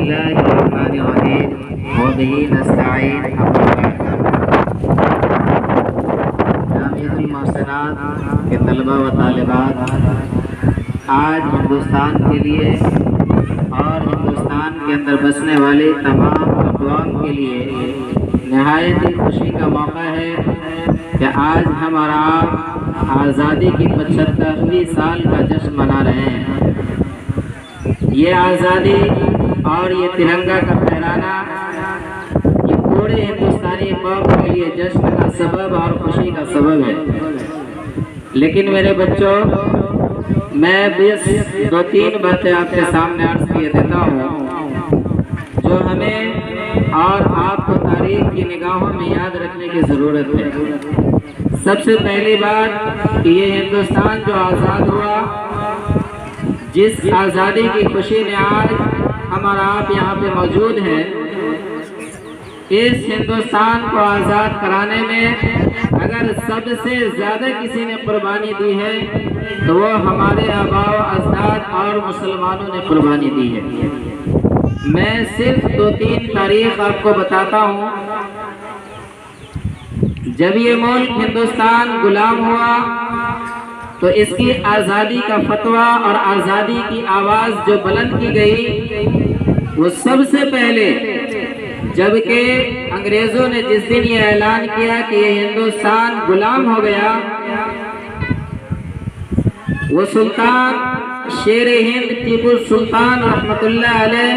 الله الرحمن الرحيم وبه نستعين جامعۃ المحسنات کے طلبہ و طالبات آج ہندوستان کے لیے اور ہندوستان کے اندر بسنے والے تمام اقوام کے لیے نہایت ہی خوشی کا موقع ہے کہ آج ہم اور آپ آزادی کی 75ویں سال کا جشن منا رہے ہیں۔ یہ آزادی اور یہ ترنگا کا پھہرانا یہ پورے ہندوستانی قوم کے لیے جشن کا سبب اور خوشی کا سبب ہے۔ لیکن میرے بچوں، میں بس 2-3 باتیں آپ کے سامنے عرض کیے دیتا ہوں جو ہمیں اور آپ کو تاریخ کی نگاہوں میں یاد رکھنے کی ضرورت ہے۔ سب سے پہلی بات کہ یہ ہندوستان جو آزاد ہوا، جس آزادی کی خوشی میں آج ہم اور آپ یہاں پہ موجود ہیں، اس ہندوستان کو آزاد کرانے میں اگر سب سے زیادہ کسی نے قربانی دی ہے تو وہ ہمارے آباء و اجداد اور مسلمانوں نے قربانی دی ہے۔ میں صرف 2-3 تاریخ آپ کو بتاتا ہوں۔ جب یہ ملک ہندوستان غلام ہوا تو اس کی آزادی کا فتویٰ اور آزادی کی آواز جو بلند کی گئی، وہ سب سے پہلے جبکہ انگریزوں نے جس دن یہ اعلان کیا کہ یہ ہندوستان غلام ہو گیا، وہ سلطان شیر ہند ٹیپو سلطان رحمۃ اللہ علیہ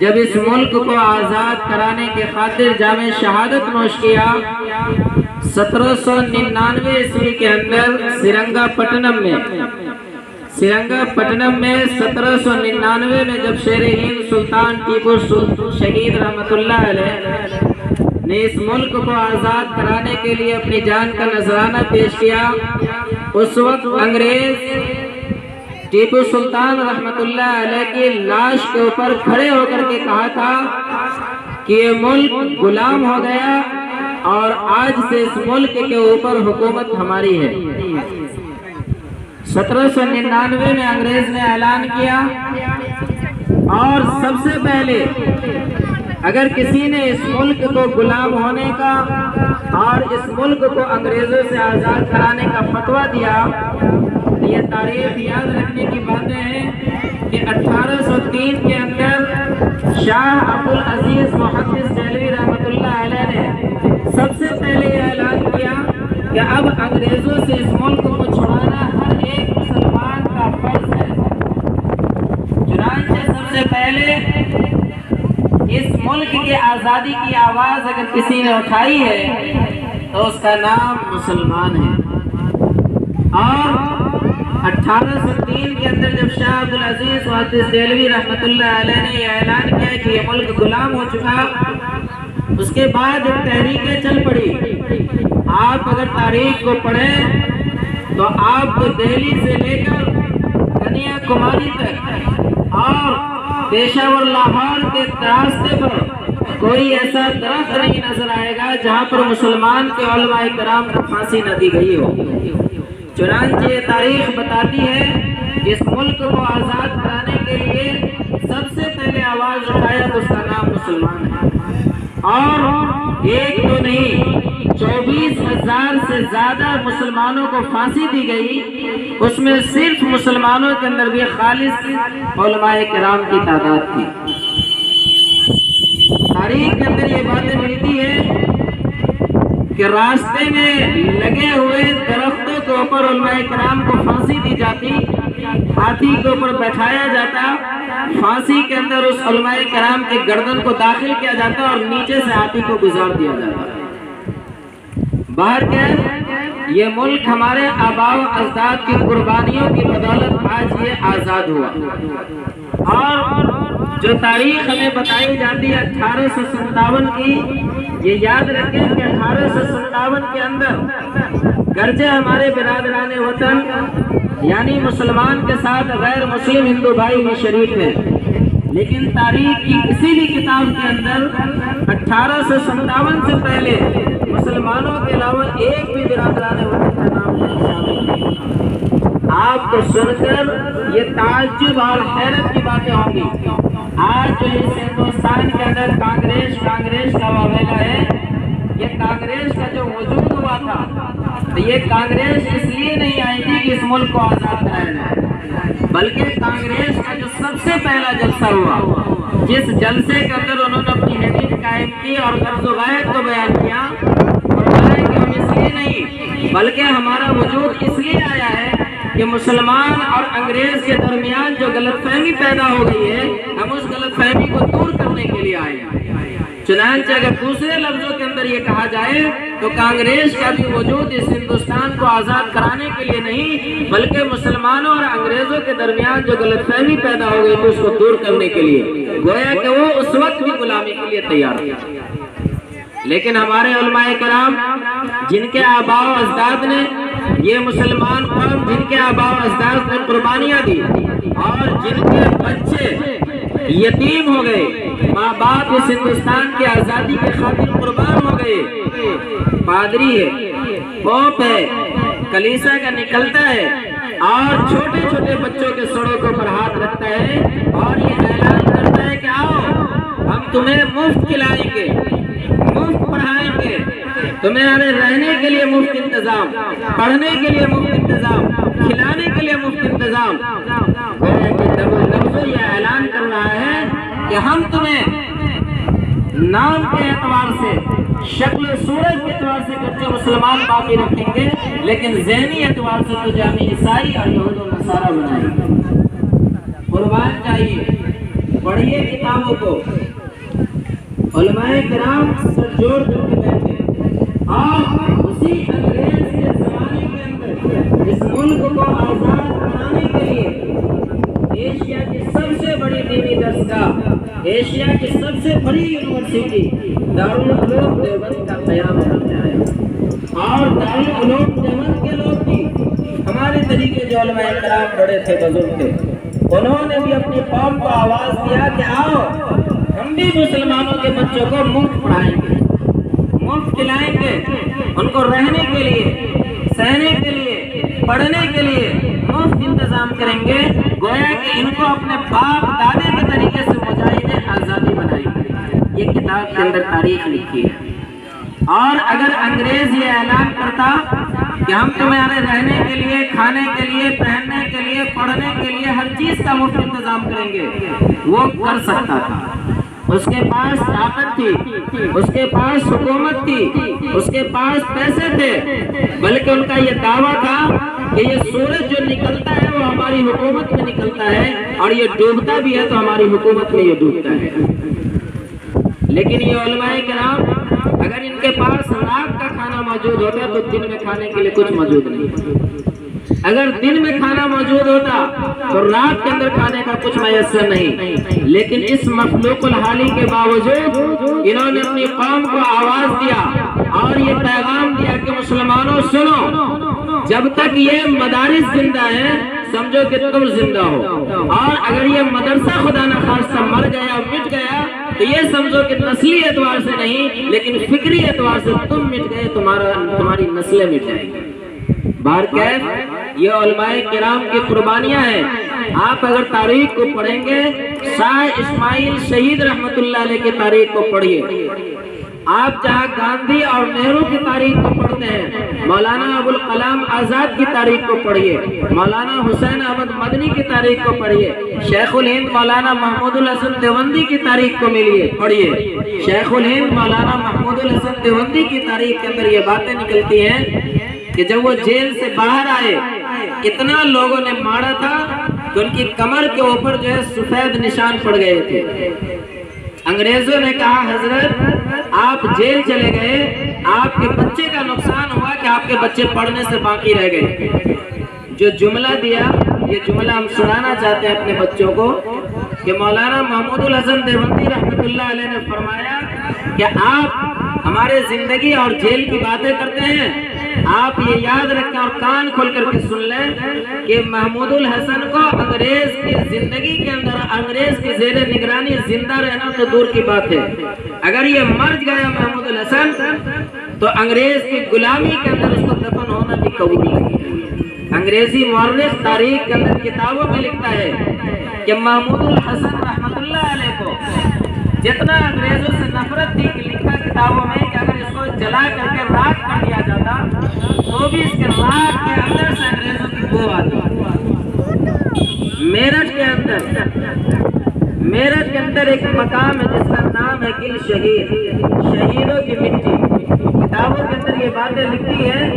جب اس ملک کو آزاد کرانے کے خاطر جام شہادت نوش کیا، 1799 عیسوی کے اندر سرنگا پٹنم میں 1799 میں جب شیر ہند سلطان ٹیپو شہید رحمۃ اللہ علیہ نے اس ملک کو آزاد کرانے کے لیے اپنی جان کا نذرانہ پیش کیا، اس وقت انگریز ٹیپو سلطان رحمۃ اللہ علیہ کی لاش کے اوپر کھڑے ہو کر کے کہا تھا کہ یہ ملک غلام ہو گیا اور آج سے اس ملک کے اوپر حکومت ہماری ہے۔ 1799 میں انگریز نے اعلان کیا، اور سب سے پہلے اگر کسی نے اس ملک کو غلام ہونے کا اور اس ملک کو انگریزوں سے آزاد کرانے کا فتویٰ دیا، یہ تاریخ یاد رکھنے کی باتیں ہیں کہ 1803 کے اندر شاہ عبدالعزیز محدث دہلوی رحمۃ اللہ علیہ نے سب سے پہلے یہ اعلان کیا کہ اب انگریزوں سے اس ملک کو چھڑانا ہر ایک مسلمان کا فرض ہے۔ چنانچہ سب سے پہلے اس ملک کی آزادی کی آواز اگر کسی نے اٹھائی ہے تو اس کا نام مسلمان ہے۔ اور 1803 کے اندر جب شاہ عبدالعزیز محدث دہلوی رحمۃ اللہ علیہ نے یہ اعلان کیا کہ یہ ملک غلام ہو چکا، اس کے بعد ایک تحریکیں چل پڑی۔ آپ اگر تاریخ کو پڑھیں تو آپ کو دہلی سے لے کر کنیا کماری تک اور پیشاور لاہور کے راستے پر کوئی ایسا درخت نہیں نظر آئے گا جہاں پر مسلمان کے علماء کرام کو پھانسی نہ دی گئی ہو۔ چنانچہ یہ تاریخ بتاتی ہے کہ اس ملک کو آزاد کرانے کے لیے سب سے پہلے آواز اٹھایا تو اس کا نام مسلمان ہے۔ اور ایک تو نہیں، 24,000 سے زیادہ مسلمانوں کو پھانسی دی گئی، اس میں صرف مسلمانوں کے اندر بھی خالص علماء کرام کی تعداد تھی۔ تاریخ کے اندر یہ باتیں ملتی ہے کہ راستے میں لگے ہوئے درختوں کے اوپر علماء کرام کو پھانسی دی جاتی، ہاتھی کے اوپر بیٹھایا جاتا، پھانسی کے اندر اس علماء کرام کے گردن کو داخل کیا جاتا اور نیچے سے ہاتھی کو گزار دیا جاتا۔ باہر کے یہ ملک ہمارے آباء و اجداد کی قربانیوں کی بدولت آج یہ آزاد ہوا۔ اور جو تاریخ ہمیں بتائی جاتی ہے 1857 کی، یہ یاد رکھیں کہ 1857 کے اندر گرچہ ہمارے برادران وطن یعنی مسلمان کے ساتھ غیر مسلم ہندو بھائی بھی شریک ہیں، لیکن تاریخ کی کسی بھی کتاب کے اندر 1857 سے پہلے مسلمانوں کے علاوہ ایک بھی برادران وطن کا نام نہیں شامل ہے۔ آپ کو سن کر یہ تعجب اور حیرت کی باتیں ہوں گی۔ آج جو اس ہندوستان کے اندر کانگریس کا واویلا ہے، یہ کانگریس کا جو وجود ہوا تھا، تو یہ کانگریس اس لیے نہیں آئی تھی کہ اس ملک کو آزاد کرایا جائے، بلکہ کانگریس کا جو سب سے پہلا جلسہ ہوا، جس جلسے کے اندر انہوں نے اپنی حیثیت قائم کی اور غرض و غایت کو بیان کیا، فرمایا کہ ہم اس لیے نہیں بلکہ ہمارا وجود اس لیے آیا ہے کہ مسلمان اور انگریز کے درمیان جو غلط فہمی پیدا ہو گئی ہے، ہم اس غلط فہمی کو دور کرنے کے لیے آئے ہیں۔ چنانچہ اگر دوسرے لفظوں کے اندر یہ کہا جائے تو کانگریس کا بھی وجود اس ہندوستان کو آزاد کرانے کے لیے نہیں بلکہ مسلمانوں اور انگریزوں کے درمیان جو غلط فہمی پیدا ہو گئی تھی اس کو دور کرنے کے لیے، گویا کہ وہ اس وقت بھی غلامی کے لیے تیار تھا۔ لیکن ہمارے علماء کرام جن کے آباء و اجداد نے، یہ مسلمان قوم جن کے آباء و اجداد نے قربانیاں دی اور جن کے بچے یتیم ہو گئے، ماں باپ اس ہندوستان کی آزادی کے خاطر قربان ہو گئے، پادری ہے، پوپ ہے، کلیسا کا نکلتا ہے اور چھوٹے چھوٹے بچوں کے سڑکوں پر ہاتھ رکھتا ہے اور یہ اعلان کرتا ہے کہ آؤ ہم تمہیں مفت کھلائیں گے، مفت پڑھائیں گے، تمہارے رہنے کے لیے مفت انتظام، پڑھنے کے لیے مفت انتظام، کھلانے کے لیے مفت انتظام۔ لفظ یہ اعلان کر رہا ہے کہ ہم تمہیں نام کے اعتبار سے، شکل و صورت کے اعتبار سے کچے مسلمان باقی رکھیں گے، لیکن ذہنی اعتبار سے تو جامع عیسائی اور یہود و نصارہ بنائیں گے۔ قربان چاہیے، پڑھیے کتابوں کو، علماء کرام سر جوڑ کر کے بیٹھے اور اسی انگریز کے زمانے کے اندر اس ملک کو آزاد بنانے کے لیے ایشیا کی سب سے بڑی دینی درسگاہ، ایشیا کی سب سے بڑی یونیورسٹی دارالعلوم دیوبند کا قیام کرتے آیا، اور دارالعلوم دیوبند کے لوگ بھی ہمارے طریقے جو علماء کرام بڑے تھے، بزرگ تھے، انہوں نے بھی اپنی قوم کو آواز دیا کہ آؤ ہم بھی مسلمانوں کے بچوں کو مفت پڑھائیں گے، مفت کھلائیں گے، ان کو رہنے کے لیے، سہنے کے لیے، پڑھنے کے لیے مفت انتظام کریں گے، گویا کہ ان کو اپنے باپ دادے کے طریقے سے مجاہد آزادی بنائیں گے۔ یہ کتاب کے اندر تاریخ لکھی ہے۔ اور اگر انگریز یہ اعلان کرتا کہ ہم تمہارے رہنے کے لیے، کھانے کے لیے، پہننے کے لیے، پڑھنے کے لیے ہر چیز کا مفت انتظام کریں گے، وہ کر سکتا تھا، اس کے پاس طاقت تھی، اس کے پاس حکومت تھی، اس کے پاس پیسے تھے، بلکہ ان کا یہ دعویٰ تھا کہ یہ سورج جو نکلتا ہے وہ ہماری حکومت میں نکلتا ہے اور یہ ڈوبتا بھی ہے تو ہماری حکومت میں یہ ڈوبتا ہے۔ لیکن یہ علماء کرام اگر ان کے پاس رات کا کھانا موجود ہوتا تو دن میں کھانے کے لیے کچھ موجود نہیں، اگر دن میں کھانا موجود ہوتا تو رات کے اندر کھانے کا کچھ میسر نہیں، لیکن اس مخلوق الحالی کے باوجود انہوں نے اپنی قوم کو آواز دیا اور یہ پیغام دیا کہ مسلمانوں سنو، جب تک یہ مدارس زندہ ہیں سمجھو کہ تم زندہ ہو، اور اگر یہ مدرسہ خدا نخواستہ مر گیا، مٹ گیا، تو یہ سمجھو کہ نسلی اعتبار سے نہیں لیکن فکری اعتبار سے تم مٹ گئے، تمہاری نسلیں مٹ جائیں گی۔ بہرکیف یہ علماء کرام کی قربانیاں ہیں۔ آپ اگر تاریخ کو پڑھیں گے، شاہ اسماعیل شہید رحمت اللہ علیہ کی تاریخ کو پڑھیے، آپ جہاں گاندھی اور نہرو کی تاریخ کو پڑھتے ہیں، مولانا ابوالکلام آزاد کی تاریخ کو پڑھیے، مولانا حسین احمد مدنی کی تاریخ کو پڑھیے، شیخ الہند مولانا محمود الحسن دیوبندی کی تاریخ کو پڑھیے، شیخ الہند مولانا محمود الحسن دیوبندی کی تاریخ کے اندر یہ باتیں نکلتی ہیں کہ جب وہ جیل سے باہر آئے اتنا لوگوں نے مارا تھا کہ ان کی کمر کے اوپر جو ہے سفید نشان پڑ گئے تھے۔ انگریزوں نے کہا حضرت آپ جیل چلے گئے، آپ کے بچے کا نقصان ہوا کہ آپ کے بچے پڑھنے سے باقی رہ گئے۔ جو جملہ دیا، یہ جملہ ہم سنانا چاہتے ہیں اپنے بچوں کو کہ مولانا محمود الحسن دیوبندی رحمت اللہ علیہ نے فرمایا کہ آپ ہمارے زندگی اور جیل کی باتیں کرتے ہیں، آپ یہ یاد رکھیں اور کان کھول کر کے سن لیں کہ محمود الحسن کو انگریز کی زندگی کے اندر، انگریز کی زیر نگرانی زندہ رہنا تو دور کی بات ہے، اگر یہ مر گیا محمود الحسن تو انگریز کی غلامی کے اندر اس کو دفن ہونا بھی قبول نہیں ہے۔ انگریزی مورخ تاریخ کے اندر کتابوں میں لکھتا ہے کہ محمود الحسن رحمۃ اللہ علیہ کو جتنا انگریزوں سے نفرت تھی کہ لکھا کتابوں میں کہ اگر اس کو جلا کر کے راکھ کر دیا جاتا تو بھی اس کے راکھ کے اندر سے انگریزوں کی بو آتی۔ میرٹھ کے اندر ایک مقام ہے جس کا نام ہے گل شہید، شہیدوں کی مٹی۔ کتابوں کے اندر یہ باتیں لکھی ہیں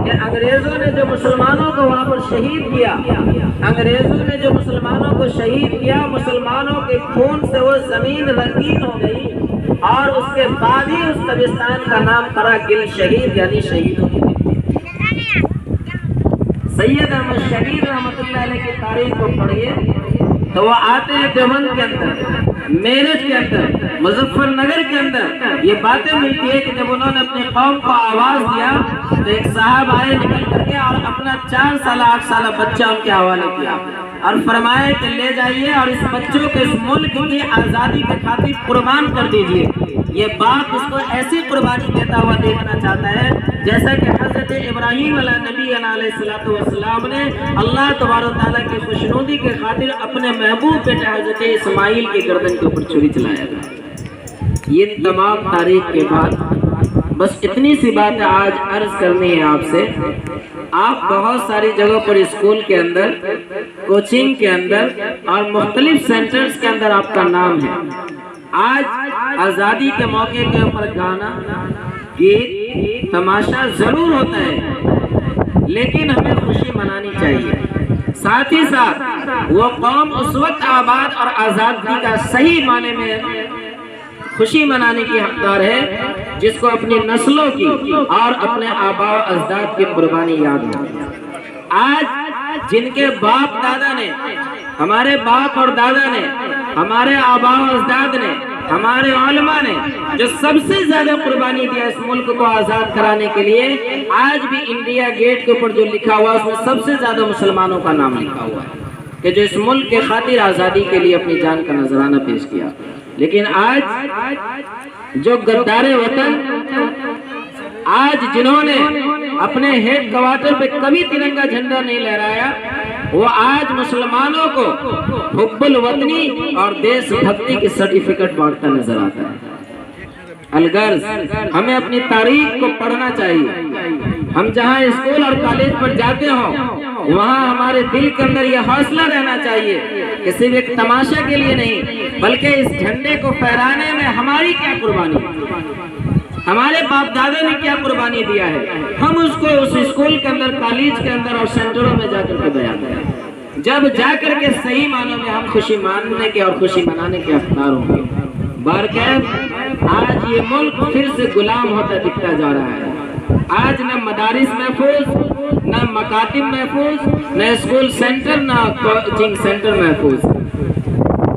کہ انگریزوں نے جو مسلمانوں کو وہاں پر شہید کیا، انگریزوں نے جو مسلمانوں کو شہید کیا، مسلمانوں کے خون سے وہ زمین رنگین ہو گئی اور اس کے بعد ہی اس قبرستان کا نام پڑا گل شہید، یعنی شہیدوں کی مٹی۔ سید احمد شبیر رحمۃ اللہ علیہ کی تاریخ کو پڑھیے تو وہ آتے ہیں دیوبند کے اندر، میرٹھ کے اندر، مظفر نگر کے اندر یہ باتیں ملتی ہے کہ جب انہوں نے اپنی قوم کو آواز دیا تو ایک صاحب آئے نکل کر کے اور اپنا 4 سالہ 8 سالہ بچہ ان کے حوالے کیا اور فرمایا کہ لے جائیے اور اس بچوں کو اس ملک کی آزادی کے خاطر قربان کر دیجیے۔ یہ باپ اس کو ایسی قربانی دیتا ہوا دیکھنا چاہتا ہے جیسا کہ حضرت ابراہیم علیہ نبی علیہ السلام نے اللہ تبارک و تعالیٰ کی خوشنودی کے خاطر اپنے محبوب بیٹے حضرت اسماعیل کی گردن کے اوپر چھری چلایا تھا۔ یہ تمام تاریخ کے بعد بس اتنی سی بات آج عرض کرنی ہے آپ سے۔ آپ بہت ساری جگہوں پر اسکول کے اندر، کوچنگ کے اندر اور مختلف سینٹرز کے اندر آپ کا نام ہے۔ آج آزادی کے موقع کے اوپر گانا، گیت، تماشا ضرور ہوتا ہے لیکن ہمیں خوشی منانی چاہیے۔ ساتھ ہی ساتھ وہ قوم اس وقت آباد اور آزادی کا صحیح معنی میں خوشی منانے کی حقدار ہے جس کو اپنی نسلوں کی اور اپنے آباء و اجداد کی قربانی یاد ہو۔ آج جن کے باپ دادا نے، ہمارے باپ اور دادا نے، ہمارے آباء و اجداد نے، ہمارے علماء نے جو سب سے زیادہ قربانی دیا اس ملک کو آزاد کرانے کے لیے، آج بھی انڈیا گیٹ کے اوپر جو لکھا ہوا اس میں سب سے زیادہ مسلمانوں کا نام لکھا ہوا ہے کہ جو اس ملک کے خاطر آزادی کے لیے اپنی جان کا نذرانہ پیش کیا۔ لیکن آج جو غدار وطن، آج جنہوں نے اپنے ہیڈ کوارٹر پہ کبھی ترنگا جھنڈا نہیں لہرایا، وہ آج مسلمانوں کو حب الوطنی اور دیش بھکتی کی سرٹیفکیٹ بانٹتا نظر آتا ہے۔ الغرض ہمیں اپنی تاریخ کو پڑھنا چاہیے۔ ہم جہاں اسکول اور کالج پر جاتے ہوں وہاں ہمارے دل کے اندر یہ حوصلہ رہنا چاہیے کہ صرف ایک تماشا کے لیے نہیں بلکہ اس جھنڈے کو پھہرانے میں ہماری کیا قربانی ہے، ہمارے باپ دادا نے کیا قربانی دیا ہے، ہم اس کو اس اسکول کے اندر، کالج کے اندر اور سینٹروں میں جا کر کے بیان کریں۔ جب جا کر کے صحیح معنوں میں ہم خوشی ماننے کے اور خوشی منانے کے حقدار ہوں گے۔ بارکیف آج یہ ملک پھر سے غلام ہوتا دکھتا جا رہا ہے۔ آج نہ مدارس محفوظ، نہ مکاتب محفوظ، نہ اسکول سینٹر، نہ کوچنگ سینٹر محفوظ،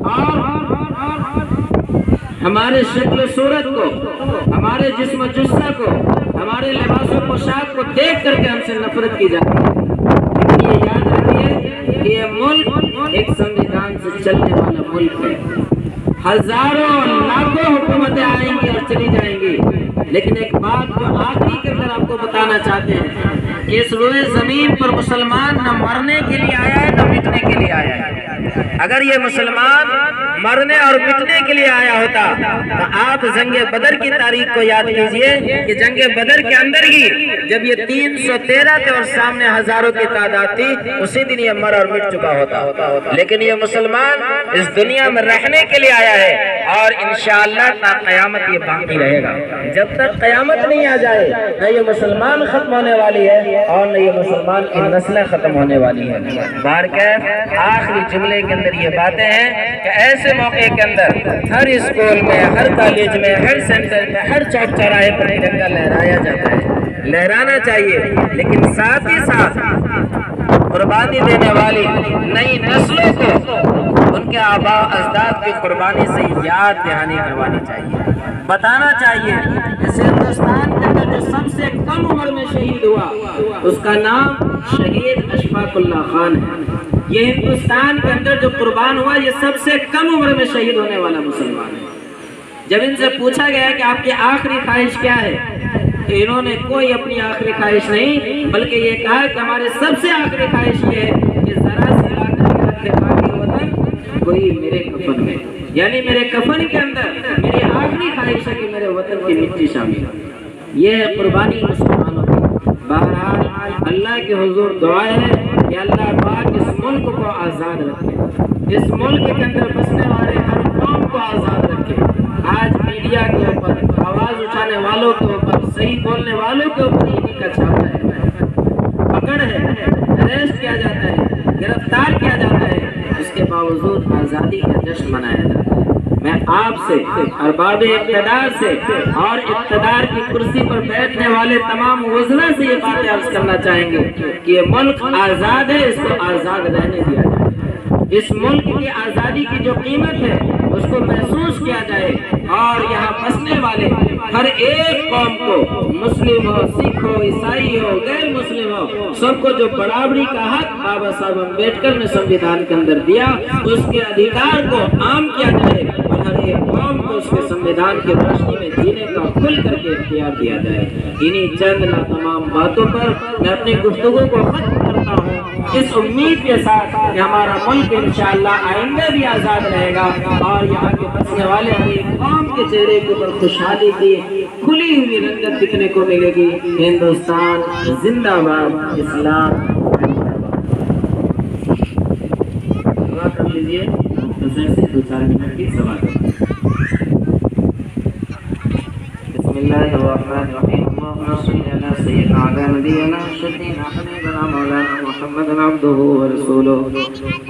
اور ہمارے شکل و صورت کو، ہمارے جسم و جثہ کو، ہمارے لباس و پوشاک کو دیکھ کر کے ہم سے نفرت کی جاتی ہے۔ لیکن یہ یاد رکھیے کہ یہ ملک ایک سنویدھان سے چلنے والا ملک ہے۔ ہزاروں لاکھوں حکومتیں آئیں گی اور چلی جائیں گی، لیکن ایک بات جو آخری کے اندر آپ کو بتانا چاہتے ہیں کہ اس روئے زمین پر مسلمان نہ مرنے کے لیے آیا ہے نہ مٹنے کے لیے آیا ہے۔ اگر یہ مسلمان مرنے اور مٹنے کے لیے آیا ہوتا تو آپ جنگ بدر کی تاریخ کو یاد کیجئے کہ جنگ بدر کے اندر ہی جب یہ 313 تھے اور سامنے ہزاروں کی تعداد تھی، اسی دن یہ مر اور مٹ چکا ہوتا۔ لیکن یہ مسلمان اس دنیا میں رہنے کے لیے آیا ہے اور انشاءاللہ تا قیامت یہ باقی رہے گا۔ جب تک قیامت نہیں آ جائے نہ یہ مسلمان ختم ہونے والی ہے اور نہ یہ مسلمان کی نسلیں ختم ہونے والی ہے۔ بارکیف آخری جملے کے اندر یہ باتیں ہیں کہ ایسے موقع کے اندر ہر اسکول میں، ہر کالج میں، ہر سینٹر میں، ہر چوک چوراہے پر ترنگا لہرایا جاتا ہے، لہرانا چاہیے، لیکن ساتھ ہی ساتھ قربانی دینے والی نئی نسلوں کو ان کے آباء اجداد کی قربانی سے یاد دہانی کروانی چاہیے، بتانا چاہیے۔ جیسے ہندوستان کے اندر جو سب سے کم عمر میں شہید ہوا اس کا نام شہید اشفاق اللہ خان ہے۔ یہ ہندوستان کے اندر جو قربان ہوا یہ سب سے کم عمر میں شہید ہونے والا مسلمان ہے۔ جب ان سے پوچھا گیا کہ آپ کی آخری خواہش کیا ہے، انہوں نے کوئی اپنی آخری خواہش نہیں بلکہ یہ کہا کہ ہمارے سب سے آخری خواہش یہ ہے کہ ذرا سی لا کر کے رکھ دے باقی وطن کوئی میرے کفن میں، یعنی میرے کفن کے اندر میری آخری خواہش ہے کہ میرے وطن کی مٹی شامل ہو۔ یہ ہے قربانی مسلمانوں کی۔ بہرحال اللہ کے حضور دعا ہے کہ اللہ پاک اس ملک کو آزاد رکھے، اس ملک کے اندر بسنے والے ہر قوم کو آزاد رکھے۔ آج میڈیا کے اوپر، آواز اٹھانے والوں کے اوپر، صحیح بولنے والوں کے اوپر انہی کا چھاپا ہے، پکڑ ہے، اریسٹ کیا جاتا ہے، گرفتار کیا جاتا ہے، اس کے باوجود آزادی کا جشن منایا جاتا ہے۔ میں آپ سے، ارباب اقتدار سے اور اقتدار کی کرسی پر بیٹھنے والے تمام وزراء سے یہ باتیں عرض کرنا چاہیں گے کہ یہ ملک آزاد ہے، اس کو آزاد رہنے دیا جائے۔ اس ملک کی آزادی کی جو قیمت ہے اس کو محسوس کیا جائے، اور یہاں بسنے والے ہر ایک قوم کو، مسلم ہو، سکھ ہو، عیسائی ہو، غیر مسلم ہو، سب کو جو برابری کا حق بابا صاحب امبیڈکر نے سمویدھان کے اندر دیا، اس کے ادھیکار کو عام کیا جائے اور ہر ایک قوم کو اس کے سمویدھان کی روشنی میں جینے کا کھل کر کے اختیار دیا جائے۔ انہی چند تمام باتوں پر میں اپنی گفتگو کو ختم کرتا ہوں، اس امید کے ساتھ کہ ہمارا ملک انشاءاللہ آئندہ بھی آزاد رہے گا اور یہاں کے بسنے والے ہر ایک قوم کے چہرے کے اوپر خوشحالی کی کھلی ہوئی رنگت دکھنے کو ملے گی۔ ہندوستان زندہ باد، اسلام دعا کر لیجیے، دو چار منٹ کی سوال۔ بسم اللہ الرحمن الرحیم، اللهم صل على سيدنا وعلى نبينا شفيعنا حبيبنا مولانا محمد عبده ورسوله،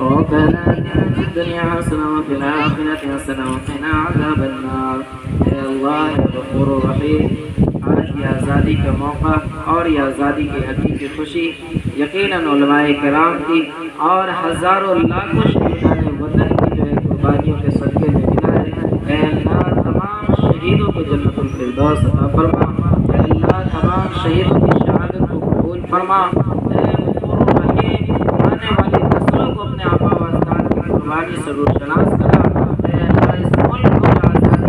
ربنا آتنا في الدنيا حسنة وفي الآخرة حسنة وقنا عذاب النار۔ اے اللہ غفور الرحیم، آج یہ آزادی کا موقع اور یہ آزادی کی حقیقی خوشی یقیناً علماء کرام کی اور ہزاروں لاکھوں شہیدان وطن کی جو ہے قربانیوں کے صدقے میں ملا ہے۔ اے اللہ تمام شہیدوں کو جنت الفردوس عطا فرما، اے اللہ تمام شہیدوں کی شہادت کو قبول فرما، اے غفور الرحیم آنے والی نسلوں کو اپنے آبا و اجداد کی قربانی سے روشناس کرا۔ اے اللہ اس ملک کو جو آزادی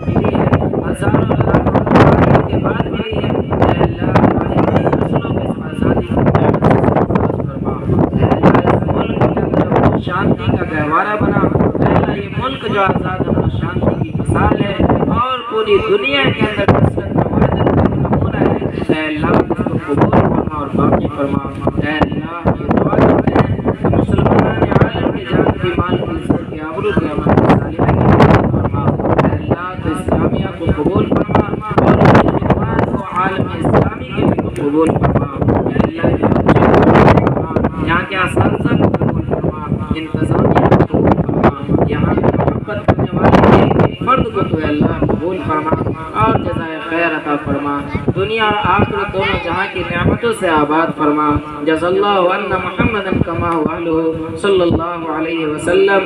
ملی ہے، ہزاروں لاکھوں قربانیوں کے بعد ملی ہے، اے اللہ ہماری نئی نسلوں کو اس آزادی کی نعمت سے سرفراز فرما۔ اے اللہ اس ملک کے اندر شانتی کا گہوارہ بنا۔ اے اللہ یہ ملک جو آزاد ہے شانتی کی مثال ہے اور پوری دنیا کے اندر کثرت کا وحدت کا نمونہ ہے۔ اے اللہ اس کو قبول فرما اور باقی فرما۔ اے اللہ یہ دعا کرتے ہیں کہ مسلمان عالم کی جان کی مال کی عزت کی آبرو کی امن کی صالحہ کی حفاظت فرما۔ اے اللہ تو اسلامیہ کو قبول فرما اور اس کی خدمات کو عالم اسلامی کے بھی قبول فرما۔ اے اللہ یہ بچے کو قبول فرما، یہاں کے اساتذہ کو قبول فرما، انتظامیہ کو قبول فرما، یہاں کی محبت کرنے والے فرد کو تو اللہ قبول فرما اور جزائے خیر عطا فرما، دنیا اور آخرت دونوں جہاں کی نعمتوں سے آباد فرما۔ جزا اللہ عنا محمدا کما هو اہلہ صلی اللہ علیہ وسلم۔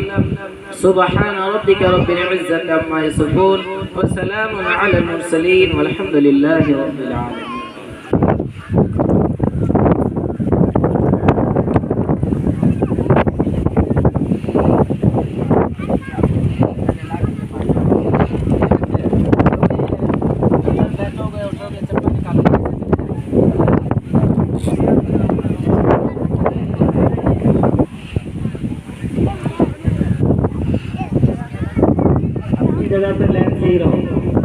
سبحان ربک رب العزت عما یصفون وسلام علی المرسلین والحمد للہ رب العالمین۔ جگہ پہ لائن صحیح رہو۔